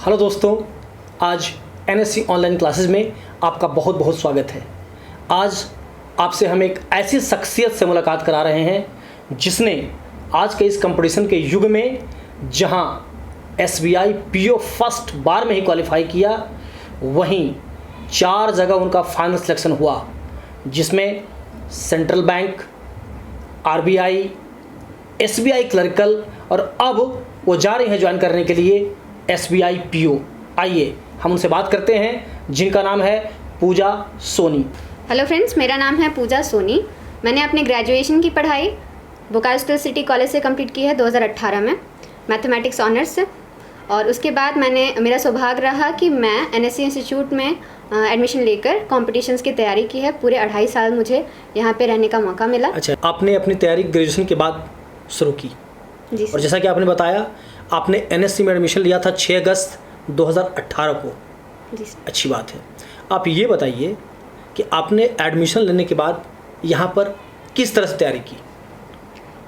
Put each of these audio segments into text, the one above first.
Hello दोस्तों, आज NSC online classes में आपका बहुत बहुत स्वागत है। आज आपसे हम एक ऐसी शख्सियत से मुलाकात करा रहे हैं जिसने आज के इस कंपटीशन के युग में जहां एसबीआई पीओ फर्स्ट बार में ही क्वालिफाई किया, वहीं 4 जगह उनका फाइनल सिलेक्शन हुआ, जिसमें central bank, RBI, SBI clerical और अब वो जा रही हैं ज्वाइन करने के लिए एसबीआई पीओ। आइए हम उनसे बात करते हैं, जिनका नाम है पूजा सोनी। हेलो फ्रेंड्स, मेरा नाम है पूजा सोनी। मैंने अपनी ग्रेजुएशन की पढ़ाई बोकारो सिटी कॉलेज से कंप्लीट की है 2018 में, मैथमेटिक्स ऑनर्स से। और उसके बाद मेरा सौभाग्य रहा कि मैं एनएससी इंस्टीट्यूट में एडमिशन लेकर कॉम्पिटिशन्स की तैयारी की है। पूरे 2.5 साल मुझे यहाँ पे रहने का मौका मिला। अच्छा, आपने अपनी तैयारी ग्रेजुएशन के बाद शुरू की जी और जैसा कि आपने बताया, आपने एनएससी में एडमिशन लिया था 6 अगस्त 2018 को। जी अच्छी बात है। आप ये बताइए कि आपने एडमिशन लेने के बाद यहाँ पर किस तरह से तैयारी की?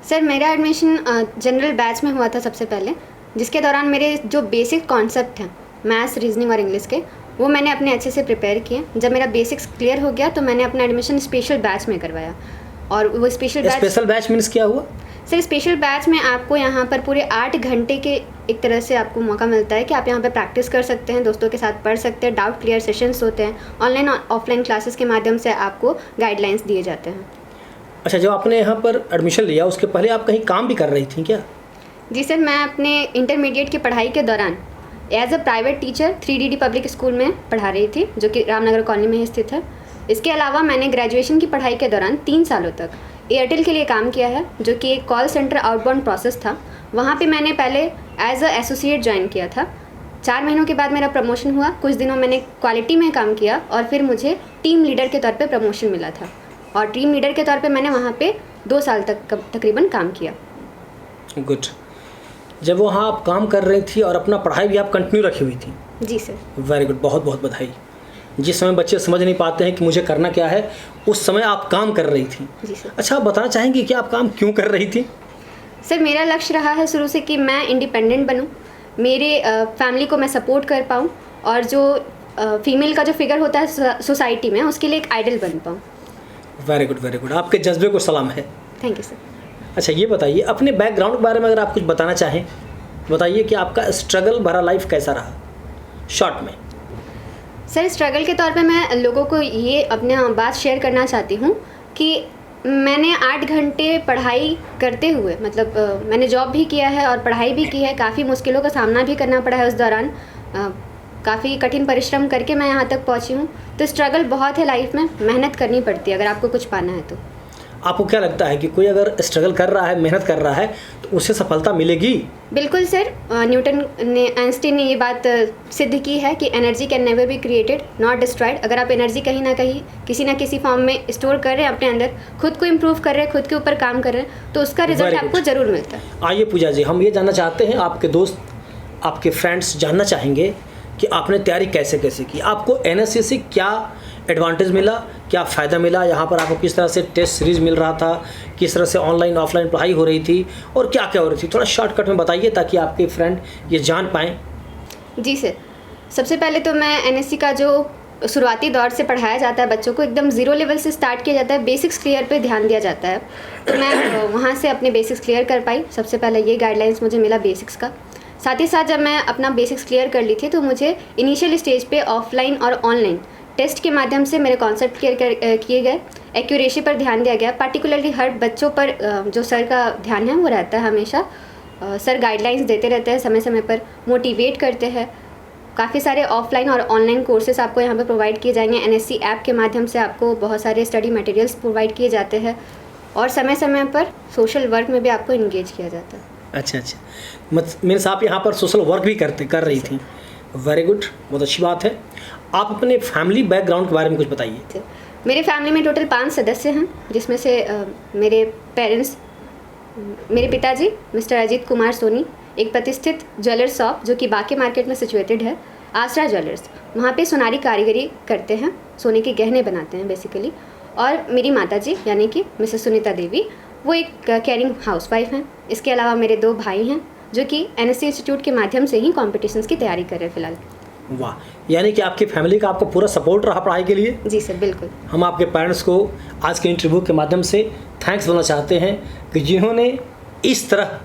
सर, मेरा एडमिशन जनरल बैच में हुआ था सबसे पहले, जिसके दौरान मेरे जो बेसिक कॉन्सेप्ट हैं मैथ्स, रीजनिंग और इंग्लिश के, वो मैंने अपने अच्छे से प्रिपेयर किए। जब मेरा बेसिक्स क्लियर हो गया तो मैंने अपना एडमिशन स्पेशल बैच में करवाया। और वो स्पेशल बैच मीन्स क्या हुआ? सर, स्पेशल बैच में आपको यहाँ पर पूरे 8 घंटे के एक तरह से आपको मौका मिलता है कि आप यहाँ पर प्रैक्टिस कर सकते हैं, दोस्तों के साथ पढ़ सकते हैं, डाउट क्लियर सेशंस होते हैं, ऑनलाइन और ऑफलाइन क्लासेस के माध्यम से आपको गाइडलाइंस दिए जाते हैं। अच्छा, जब आपने यहाँ पर एडमिशन लिया उसके पहले आप कहीं काम भी कर रही थी क्या? जी सर, मैं अपने इंटरमीडिएट की पढ़ाई के दौरान as a private teacher 3DD public school में पढ़ा रही थी, जो कि रामनगर कॉलोनी में ही स्थित है। इसके अलावा मैंने ग्रेजुएशन की पढ़ाई के दौरान 3 सालों तक एयरटेल के लिए काम किया है, जो कि एक कॉल सेंटर आउटबाउंड प्रोसेस था। वहाँ पे मैंने पहले एज अ एसोसिएट ज्वाइन किया था। 4 महीनों के बाद मेरा प्रमोशन हुआ। कुछ दिनों मैंने क्वालिटी में काम किया और फिर मुझे टीम लीडर के तौर पे प्रमोशन मिला था। और टीम लीडर के तौर पे मैंने वहाँ पे 2 साल तक तकरीबन काम किया। गुड। जब वहाँ आप काम कर रही थी और अपना पढ़ाई भी आप कंटिन्यू रखी हुई थी? जी सर। वेरी गुड, बहुत बहुत बधाई। जिस समय बच्चे समझ नहीं पाते हैं कि मुझे करना क्या है, उस समय आप काम कर रही थी। जी सर। अच्छा, आप बताना चाहेंगी कि आप काम क्यों कर रही थी? सर, मेरा लक्ष्य रहा है शुरू से कि मैं इंडिपेंडेंट बनूं, मेरे फैमिली को मैं सपोर्ट कर पाऊं और जो फीमेल का जो फिगर होता है सोसाइटी में, उसके लिए एक आइडल बन पाऊं। Very good, very good. आपके जज्बे को सलाम है। Thank you sir. अच्छा, ये बताइए अपने बैकग्राउंड के बारे में अगर आप कुछ बताना चाहें, बताइए कि आपका स्ट्रगल भरा लाइफ कैसा रहा, शॉर्ट में। सर, स्ट्रगल के तौर पे मैं लोगों को ये अपना बात शेयर करना चाहती हूँ कि मैंने 8 घंटे पढ़ाई करते हुए, मतलब मैंने जॉब भी किया है और पढ़ाई भी की है। काफ़ी मुश्किलों का सामना भी करना पड़ा है उस दौरान। काफ़ी कठिन परिश्रम करके मैं यहाँ तक पहुँची हूँ। तो स्ट्रगल बहुत है लाइफ में, मेहनत करनी पड़ती है अगर आपको कुछ पाना है तो। आपको क्या लगता है कि कोई अगर स्ट्रगल कर रहा है, मेहनत कर रहा है, तो उसे सफलता मिलेगी? बिल्कुल सर। आइंस्टीन ने ये बात सिद्ध की है कि energy can never be created not destroyed. अगर आप एनर्जी कहीं ना कहीं किसी ना किसी फॉर्म में स्टोर कर रहे हैं अपने अंदर, खुद को इम्प्रूव कर रहे हैं, खुद के ऊपर काम कर रहे हैं, तो उसका रिजल्ट आपको ज़रूर मिलता है। आइए पूजा जी, हम ये जानना चाहते हैं, आपके दोस्त, आपके फ्रेंड्स जानना चाहेंगे कि आपने तैयारी कैसे कैसे की, आपको एनएससी से क्या एडवांटेज मिला, क्या फ़ायदा मिला, यहाँ पर आपको किस तरह से टेस्ट सीरीज़ मिल रहा था, किस तरह से ऑनलाइन ऑफलाइन पढ़ाई हो रही थी और क्या क्या हो रही थी, थोड़ा शॉर्टकट में बताइए ताकि आपके फ्रेंड ये जान पाएँ। जी सर, सबसे पहले तो मैं एनएससी का जो शुरुआती दौर से पढ़ाया जाता है बच्चों को, एकदम ज़ीरो लेवल से स्टार्ट किया जाता है, बेसिक्स क्लियर पे ध्यान दिया जाता है। तो मैं वहाँ से अपने बेसिक्स क्लियर कर पाई। सबसे पहले ये गाइडलाइंस मुझे मिला बेसिक्स का। साथ ही साथ जब मैं अपना बेसिक्स क्लियर कर ली थी तो मुझे इनिशियल स्टेज पे ऑफलाइन और ऑनलाइन टेस्ट के माध्यम से मेरे कॉन्सेप्ट क्लियर किए गए। एक्यूरेसी पर ध्यान दिया गया। पार्टिकुलरली हर बच्चों पर जो सर का ध्यान है वो रहता है हमेशा। सर गाइडलाइंस देते रहते हैं, समय समय पर मोटिवेट करते हैं। काफ़ी सारे ऑफलाइन और ऑनलाइन कोर्सेज आपको यहाँ पे प्रोवाइड किए जाएंगे। एनएससी ऐप के माध्यम से आपको बहुत सारे स्टडी मटेरियल्स प्रोवाइड किए जाते हैं और समय समय पर सोशल वर्क में भी आपको इंगेज किया जाता है। अच्छा, मीन्स आप यहाँ पर सोशल वर्क भी कर रही थी। वेरी गुड, बहुत अच्छी बात है। आप अपने फैमिली बैकग्राउंड के बारे में कुछ बताइए। मेरे फैमिली में टोटल 5 सदस्य हैं, जिसमें से मेरे पेरेंट्स, मेरे पिताजी मिस्टर अजीत कुमार सोनी, एक प्रतिष्ठित ज्वेलर शॉप जो कि बाकी मार्केट में सिचुएटेड है, आसरा ज्वेलर्स। वहाँ पे सोनारी कारीगरी करते हैं, सोने के गहने बनाते हैं बेसिकली। और मेरी माताजी यानी कि मिसेस सुनीता देवी, वो एक केयरिंग हाउसवाइफ हैं। इसके अलावा मेरे 2 भाई हैं जो कि एनएससी इंस्टीट्यूट के माध्यम से ही कॉम्पिटिशन्स की तैयारी कर रहे हैं फिलहाल। वाह, यानी कि आपकी फैमिली का आपको पूरा सपोर्ट रहा पढ़ाई के लिए। जी सर, बिल्कुल। हम आपके पेरेंट्स को आज के इंटरव्यू के माध्यम से थैंक्स बोलना चाहते हैं कि जिन्होंने इस तरह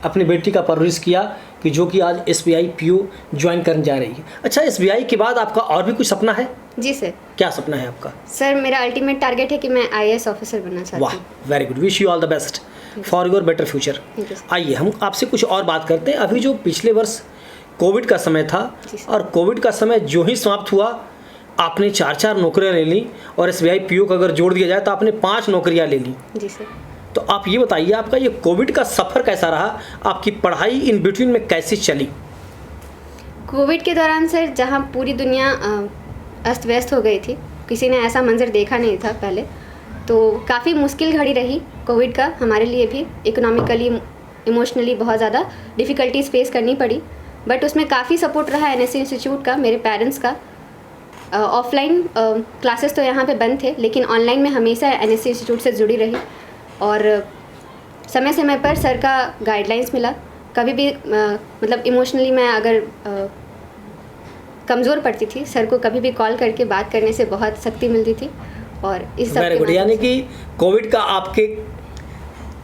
अपनी बेटी का परवरिश किया कि जो कि आज SBI PO ज्वाइन करने जा रही है। अच्छा, SBI के बाद आपका और भी कुछ सपना है? जी सर। क्या सपना है आपका? सर, मेरा अल्टीमेट टारगेट है कि मैं IAS ऑफिसर बनना चाहती हूँ। वाह, very good, wish you all the best for your better future. आइए हम आपसे कुछ और बात करते हैं। अभी जो पिछले वर्ष कोविड का समय था और कोविड का समय जो ही समाप्त हुआ, आपने 4-4 नौकरियां ले ली और SBI PO का अगर जोड़ दिया जाए तो आपने 5 नौकरियां ले ली। जी सर। तो आप ये बताइए, आपका ये कोविड का सफ़र कैसा रहा? आपकी पढ़ाई इन बिटवीन में कैसी चली? कोविड के दौरान सर, जहाँ पूरी दुनिया अस्त व्यस्त हो गई थी, किसी ने ऐसा मंजर देखा नहीं था पहले, तो काफ़ी मुश्किल घड़ी रही कोविड का हमारे लिए भी। इकोनॉमिकली, इमोशनली बहुत ज़्यादा डिफ़िकल्टीज फेस करनी पड़ी, बट उसमें काफ़ी सपोर्ट रहा NSC इंस्टीट्यूट का, मेरे पेरेंट्स का। ऑफलाइन क्लासेस तो यहाँ पे बंद थे, लेकिन ऑनलाइन में हमेशा NSC इंस्टीट्यूट से जुड़ी रही और समय समय पर सर का गाइडलाइंस मिला। कभी भी मतलब इमोशनली मैं अगर कमज़ोर पड़ती थी, सर को कभी भी कॉल करके बात करने से बहुत शक्ति मिलती थी। और इस सब वेरी गुड, यानी कि कोविड का आपके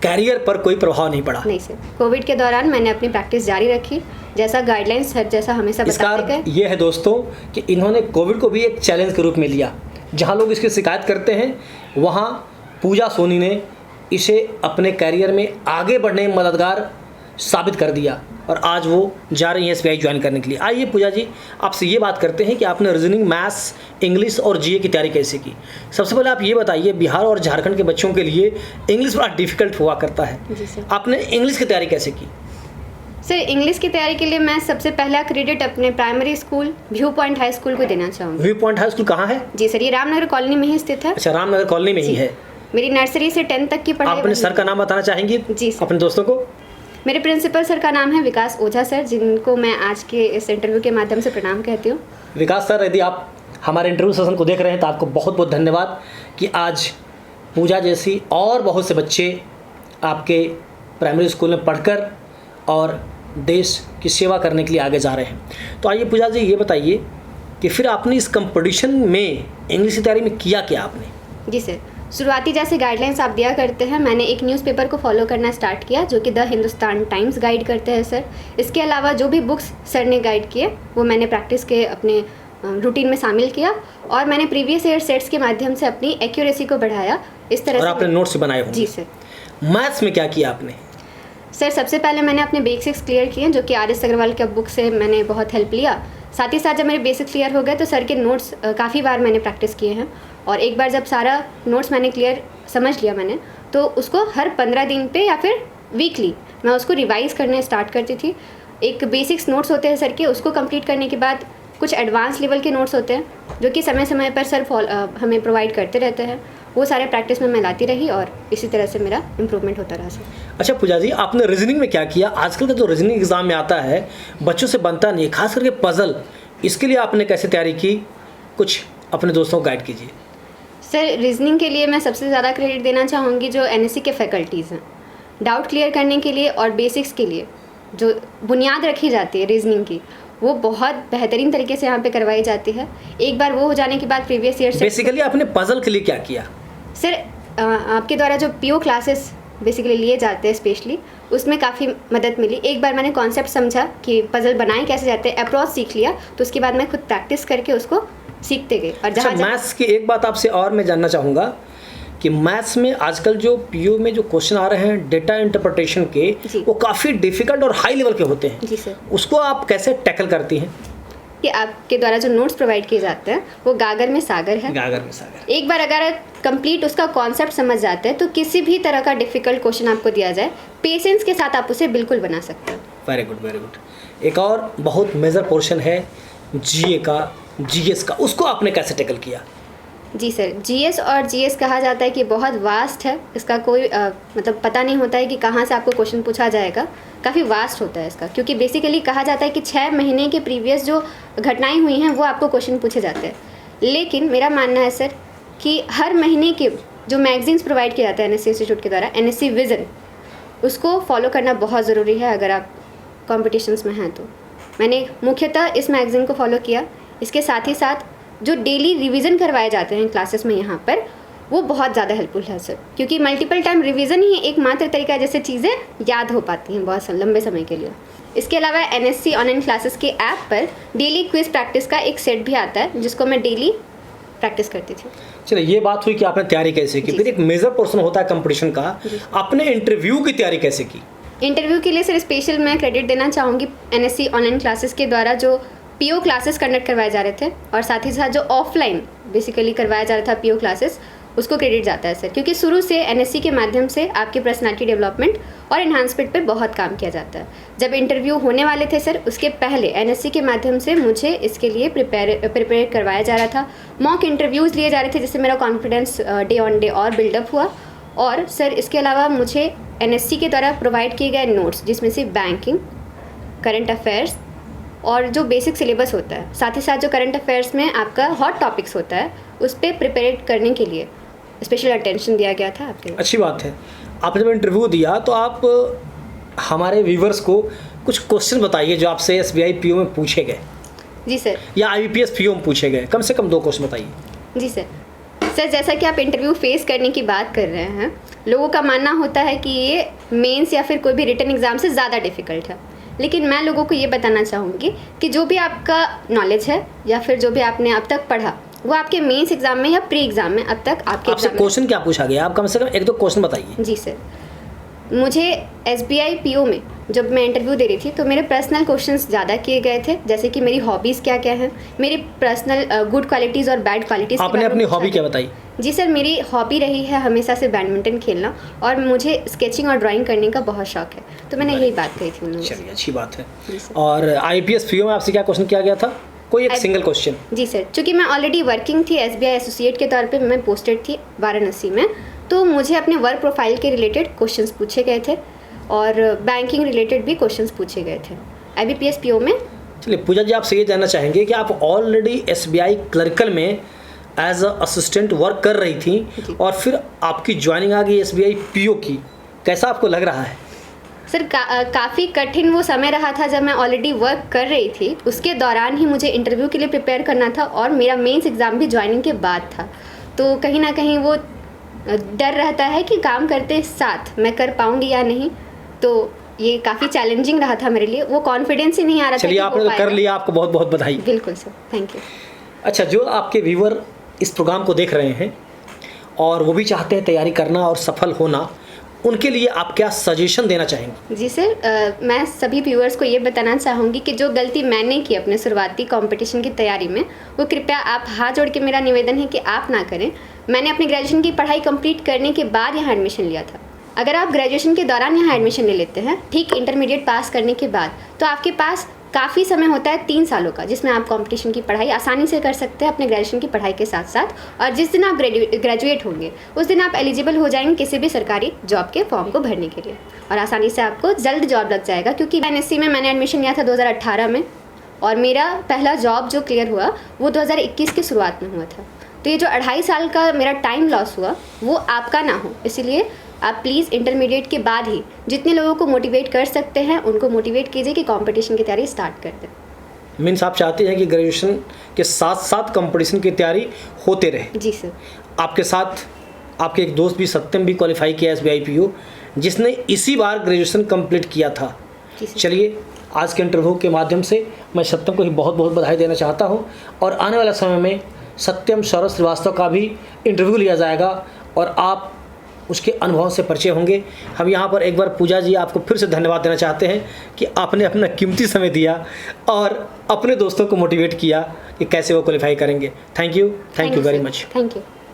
कैरियर पर कोई प्रभाव नहीं पड़ा? नहीं सर, कोविड के दौरान मैंने अपनी प्रैक्टिस जारी रखी, जैसा गाइडलाइंस सर जैसा हमेशा बताते गए। ये है दोस्तों कि इन्होंने कोविड को भी एक चैलेंज के रूप में लिया। जहाँ लोग इसकी शिकायत करते हैं, वहाँ पूजा सोनी ने इसे अपने कैरियर में आगे बढ़ने में मददगार साबित कर दिया और आज वो जा रही हैं SBI ज्वाइन करने के लिए। आइए पूजा जी, आपसे ये बात करते हैं कि आपने रीजनिंग, मैथ्स, इंग्लिश और GA की तैयारी कैसे की? सबसे पहले आप ये बताइए, बिहार और झारखंड के बच्चों के लिए इंग्लिश बड़ा डिफिकल्ट हुआ करता है। जी सर। आपने इंग्लिश की तैयारी कैसे की? सर, इंग्लिश की तैयारी के लिए मैं सबसे पहला क्रेडिट अपने primary school view point high school को देना चाहूँगी। व्यू पॉइंट हाई स्कूल कहाँ है? जी सर, ये रामनगर कॉलोनी में ही स्थित है। अच्छा, रामनगर कॉलोनी में ही है। मेरी नर्सरी से 10th तक की पढ़ाई। आप अपने सर का नाम बताना चाहेंगी? जी सर। अपने दोस्तों को? मेरे प्रिंसिपल सर का नाम है विकास ओझा सर, जिनको मैं आज के इस इंटरव्यू के माध्यम से प्रणाम कहती हूँ। विकास सर, यदि आप हमारे इंटरव्यू सेशन को देख रहे हैं तो आपको बहुत बहुत धन्यवाद कि आज पूजा जैसी और बहुत से बच्चे आपके प्राइमरी स्कूल में पढ़कर और देश की सेवा करने के लिए आगे जा रहे हैं। तो आइए पूजा जी, ये बताइए कि फिर आपने इस कंपटीशन में इंग्लिश की तैयारी में किया क्या आपने? जी सर, शुरुआती जैसे गाइडलाइंस आप दिया करते हैं, मैंने एक न्यूज़पेपर को फॉलो करना स्टार्ट किया जो कि द हिंदुस्तान टाइम्स गाइड करते हैं सर। इसके अलावा जो भी बुक्स सर ने गाइड किए वो मैंने प्रैक्टिस के अपने रूटीन में शामिल किया और मैंने प्रीवियस ईयर सेट्स के माध्यम से अपनी एक्यूरेसी को बढ़ाया। इस तरह और से आपने नोट्स बनाए होंगे? जी सर। मैथ्स में क्या किया आपने? सर, सबसे पहले मैंने अपने बेसिक्स क्लियर किए, जो कि RS अग्रवाल के बुक से मैंने बहुत हेल्प लिया। साथ ही साथ जब मेरे बेसिक्स क्लियर हो गए तो सर के नोट्स काफ़ी बार मैंने प्रैक्टिस किए हैं और एक बार जब सारा नोट्स मैंने क्लियर समझ लिया मैंने, तो उसको हर 15 दिन पे या फिर वीकली मैं उसको रिवाइज़ करने स्टार्ट करती थी। एक बेसिक्स नोट्स होते हैं सर के, उसको कंप्लीट करने के बाद कुछ एडवांस लेवल के नोट्स होते हैं जो कि समय समय पर सर हमें प्रोवाइड करते रहते हैं। वो सारे प्रैक्टिस में मैं लाती रही और इसी तरह से मेरा इम्प्रूवमेंट होता रहा सर। अच्छा पूजा जी, आपने रीजनिंग में क्या किया? आजकल का जो रीजनिंग एग्जाम में आता है बच्चों से बनता नहीं है, खास करके पजल, इसके लिए आपने कैसे तैयारी की? कुछ अपने दोस्तों को गाइड कीजिए। सर, रीजनिंग के लिए मैं सबसे ज़्यादा क्रेडिट देना चाहूँगी जो NSC के फैकल्टीज़ हैं। डाउट क्लियर करने के लिए और बेसिक्स के लिए जो बुनियाद रखी जाती है रीजनिंग की, वो बहुत बेहतरीन तरीके से यहाँ पे करवाई जाती है। एक बार वो हो जाने के बाद प्रीवियस ईयर से बेसिकली आपने पजल के लिए क्या किया? सर, आपके द्वारा जो PO क्लासेस बेसिकली लिए जाते हैं स्पेशली, उसमें काफ़ी मदद मिली। एक बार मैंने कॉन्सेप्ट समझा कि पजल बनाए कैसे जाते हैं, अप्रोच सीख लिया, तो उसके बाद मैं खुद प्रैक्टिस करके उसको सीखते गए। और अच्छा, मैथ्स की एक बात आपसे और मैं जानना चाहूँगा कि मैथ्स में आजकल जो PO में जो क्वेश्चन आ रहे हैं डेटा इंटरप्रिटेशन के, वो काफ़ी डिफिकल्ट और हाई लेवल के होते हैं। जी सर। उसको आप कैसे टैकल करती हैं? कि आपके द्वारा जो नोट्स प्रोवाइड किए जाते हैं वो गागर में सागर है। गागर में सागर। एक बार अगर कंप्लीट उसका कॉन्सेप्ट समझ जाते हैं तो किसी भी तरह का डिफिकल्ट क्वेश्चन आपको दिया जाए, पेशेंस के साथ आप उसे बिल्कुल बना सकते हैं। Very good, very good. एक और बहुत मेजर पोर्शन है GA का, GS का, उसको आपने कैसे टैकल किया? जी सर, GS और GS कहा जाता है कि बहुत वास्ट है, इसका कोई मतलब पता नहीं होता है कि कहाँ से आपको क्वेश्चन पूछा जाएगा। काफ़ी वास्ट होता है इसका, क्योंकि बेसिकली कहा जाता है कि 6 महीने के प्रीवियस जो घटनाएं हुई हैं वो आपको क्वेश्चन पूछे जाते हैं। लेकिन मेरा मानना है सर कि हर महीने के जो मैगजीन्स प्रोवाइड किए जाते हैं NSC इंस्टीट्यूट के द्वारा, NSC विज़न, उसको फॉलो करना बहुत ज़रूरी है अगर आप कॉम्पिटिशन्स में हैं तो मैंने मुख्यतः इस मैगज़ीन को फॉलो किया। इसके साथ ही साथ जो डेली रिवीजन करवाए जाते हैं क्लासेस में यहाँ पर, वो बहुत ज़्यादा हेल्पफुल है सर, क्योंकि मल्टीपल टाइम रिवीजन ही एकमात्र तरीका है जैसे चीज़ें याद हो पाती हैं बहुत लंबे समय के लिए। इसके अलावा NSC ऑनलाइन क्लासेस के ऐप पर डेली क्विज प्रैक्टिस का एक सेट भी आता है जिसको मैं डेली प्रैक्टिस करती थी। चलिए, ये बात हुई कि आपने तैयारी कैसे की। फिर एक मेजर पोर्शन होता है कंपटीशन का, आपने इंटरव्यू की तैयारी कैसे की? इंटरव्यू के लिए सर स्पेशल मैं क्रेडिट देना चाहूँगी NSC ऑनलाइन क्लासेस के द्वारा जो PO क्लासेस कंडक्ट करवाए जा रहे थे, और साथ ही साथ जो ऑफलाइन बेसिकली करवाया जा रहा था PO क्लासेस, उसको क्रेडिट जाता है सर, क्योंकि शुरू से NSC के माध्यम से आपकी पर्सनालिटी डेवलपमेंट और एनहांसमेंट पर बहुत काम किया जाता है। जब इंटरव्यू होने वाले थे सर, उसके पहले NSC के माध्यम से मुझे इसके लिए प्रिपेयर करवाया जा रहा था। मॉक इंटरव्यूज़ लिए जा रहे थे जिससे मेरा कॉन्फिडेंस डे ऑन डे और बिल्डअप हुआ। और सर इसके अलावा मुझे NSC के द्वारा प्रोवाइड किए गए नोट्स, जिसमें से बैंकिंग, करंट अफेयर्स और जो बेसिक सिलेबस होता है, साथ ही साथ जो करंट अफेयर्स में आपका हॉट टॉपिक्स होता है, उस पर प्रिपेयर करने के लिए स्पेशल अटेंशन दिया गया था आपके। अच्छी बात है। आपने जब इंटरव्यू दिया तो आप हमारे व्यूवर्स को कुछ क्वेश्चन बताइए जो आपसे SBI PO में पूछे गए। जी सर। या IBPS PO में पूछे गए, कम से कम 2 क्वेश्चन बताइए। जी सर। सर जैसा कि आप इंटरव्यू फेस करने की बात कर रहे हैं, लोगों का मानना होता है कि ये मेंस या फिर कोई भी रिटन एग्ज़ाम से ज़्यादा डिफ़िकल्ट है, लेकिन मैं लोगों को ये बताना चाहूँगी कि जो भी आपका नॉलेज है या फिर जो भी आपने अब तक पढ़ा, वो आपके मेंस एग्जाम में या प्री एग्जाम में अब तक आपके आपसे क्वेश्चन क्या पूछा गया? आप कम से कम 1-2 क्वेश्चन बताइए। जी सर। मुझे SBI PO में जब मैं इंटरव्यू दे रही थी तो मेरे पर्सनल क्वेश्चंस ज़्यादा किए गए थे, जैसे कि मेरी हॉबीज़ क्या क्या हैं, मेरी पर्सनल गुड क्वालिटीज़ और बैड क्वालिटीज़। आपने अपनी हॉबी क्या बताई? जी सर, मेरी हॉबी रही है हमेशा से बैडमिंटन खेलना, और मुझे स्केचिंग और ड्राइंग करने का बहुत शौक है, तो मैंने यही बात कही थी उन्होंने। चलिए, अच्छी बात है। और IBPS PO में आपसे क्या क्वेश्चन किया गया था? कोई एक सिंगल क्वेश्चन? जी सर, चूँकि मैं ऑलरेडी वर्किंग थी, SBI एसोसिएट के तौर पे मैं पोस्टेड थी वाराणसी में, तो मुझे अपने वर्क प्रोफाइल के रिलेटेड क्वेश्चंस पूछे गए थे और बैंकिंग रिलेटेड भी क्वेश्चंस पूछे गए थे IBPS PO में। चलिए पूजा जी, आपसे ये जानना चाहेंगे कि आप ऑलरेडी SBI क्लर्कल में एज अ असिस्टेंट वर्क कर रही थी और फिर आपकी ज्वाइनिंग आ गई SBI PO की, कैसा आपको लग रहा है? सर काफ़ी कठिन वो समय रहा था जब मैं ऑलरेडी वर्क कर रही थी। उसके दौरान ही मुझे इंटरव्यू के लिए प्रिपेयर करना था और मेरा मेंस एग्ज़ाम भी ज्वाइनिंग के बाद था, तो कहीं ना कहीं वो डर रहता है कि काम करते साथ मैं कर पाऊँगी या नहीं, तो ये काफ़ी चैलेंजिंग रहा था मेरे लिए। वो कॉन्फिडेंस ही नहीं आ रहा था। चलिए, आपने तो कर लिया, आपको बहुत बहुत बधाई। बिल्कुल सर, थैंक यू। अच्छा, जो आपके व्यूवर इस प्रोग्राम को देख रहे हैं और वो भी चाहते हैं तैयारी करना और सफल होना, उनके लिए आप क्या सजेशन देना चाहेंगे? जी सर, मैं सभी व्यूअर्स को ये बताना चाहूँगी कि जो गलती मैंने की अपने शुरुआती कंपटीशन की तैयारी में, वो कृपया आप हाथ जोड़ के मेरा निवेदन है कि आप ना करें। मैंने अपनी ग्रेजुएशन की पढ़ाई कंप्लीट करने के बाद यहाँ एडमिशन लिया था। अगर आप ग्रेजुएशन के दौरान यहाँ एडमिशन ले लेते हैं, ठीक इंटरमीडिएट पास करने के बाद, तो आपके पास काफ़ी समय होता है 3 सालों का, जिसमें आप कंपटीशन की पढ़ाई आसानी से कर सकते हैं अपने ग्रेजुएशन की पढ़ाई के साथ साथ। और जिस दिन आप ग्रेजुएट होंगे उस दिन आप एलिजिबल हो जाएंगे किसी भी सरकारी जॉब के फॉर्म को भरने के लिए, और आसानी से आपको जल्द जॉब लग जाएगा। क्योंकि NSC में मैंने एडमिशन लिया था 2018 में, और मेरा पहला जॉब जो क्लियर हुआ वो 2021 की शुरुआत में हुआ था। तो ये जो 2.5 साल का मेरा टाइम लॉस हुआ वो आपका ना हो, इसीलिए आप प्लीज़ इंटरमीडिएट के बाद ही जितने लोगों को मोटिवेट कर सकते हैं उनको मोटिवेट कीजिए कि कंपटीशन की तैयारी स्टार्ट कर दें। मीन्स आप चाहते हैं कि ग्रेजुएशन के साथ साथ कंपटीशन की तैयारी होते रहे? जी सर। आपके साथ आपके एक दोस्त भी, सत्यम, भी क्वालिफाई किया SBI PO, जिसने इसी बार ग्रेजुएशन कंप्लीट किया था। चलिए, आज के इंटरव्यू के माध्यम से मैं सत्यम को ही बहुत बहुत बधाई देना चाहता हूँ, और आने वाले समय में सत्यम सौरभ श्रीवास्तव का भी इंटरव्यू लिया जाएगा और आप उसके अनुभव से परिचय होंगे। हम यहाँ पर एक बार पूजा जी आपको फिर से धन्यवाद देना चाहते हैं कि आपने अपना कीमती समय दिया और अपने दोस्तों को मोटिवेट किया कि कैसे वो क्वालिफाई करेंगे। Thank you very much. Thank you.